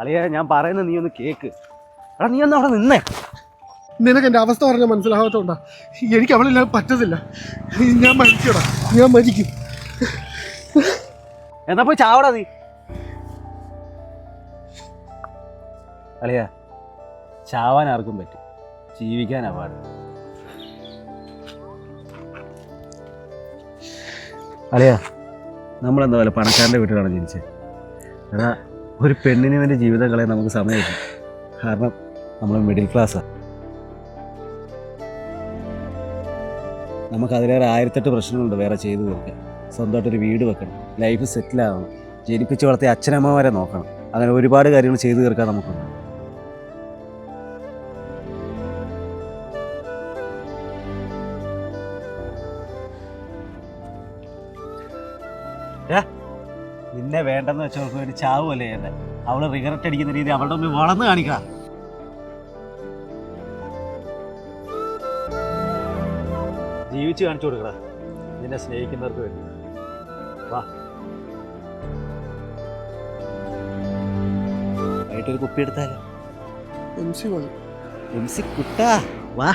അളിയ ഞാൻ പറയുന്നത് നീ ഒന്ന് കേക്ക്. എടാ നീ ഒന്ന് അവിടെ നിന്നേ. നിനക്ക് എൻ്റെ അവസ്ഥ പറഞ്ഞാൽ മനസ്സിലാവാത്തോണ്ടാ. എനിക്ക് അവളില്ലാതെ പറ്റത്തില്ല. ഞാൻ മരിക്കടാ, ഞാൻ മരിക്കും. എന്നാ പോയി ചാവടാ നീ. അളിയ ചാവാൻ ആർക്കും പറ്റും, ജീവിക്കാനാ പാട്. അളിയ നമ്മളെന്താ പോലെ പണക്കാരൻ്റെ വീട്ടിലാണ് ജനിച്ചത്. എടാ ഒരു പെണ്ണിന് വേണ്ടി ജീവിതം കളയാൻ നമുക്ക് സമയമില്ല. കാരണം നമ്മൾ മിഡിൽ ക്ലാസ്സാണ്. നമുക്കതിലേറെ 1008 പ്രശ്നങ്ങളുണ്ട് വേറെ ചെയ്തു തീർക്കാൻ. സ്വന്തമായിട്ടൊരു വീട് വെക്കണം, ലൈഫ് സെറ്റിലാവണം, ജനിപ്പിച്ച് വളർത്തിയ അച്ഛനമ്മമാരെ നോക്കണം. അങ്ങനെ ഒരുപാട് കാര്യങ്ങൾ ചെയ്തു തീർക്കാൻ നമുക്കുണ്ട്. നിന്നെ വേണ്ടെന്ന് വെച്ചവർക്ക് വേണ്ടി ചാവുമല്ലേ എന്നെ. അവള് റിഗ്രറ്റ് അടിക്കുന്ന രീതി അവളുടെ മുമ്പിൽ വളർന്നു കാണിക്കാം. ജീവിച്ച് കാണിച്ചു കൊടുക്കടാ നിന്നെ സ്നേഹിക്കുന്നവർക്ക് വേണ്ടി. വാ വൈകിട്ടൊരു കുപ്പി എടുത്താലോ? MC കുട്ടാ വാ.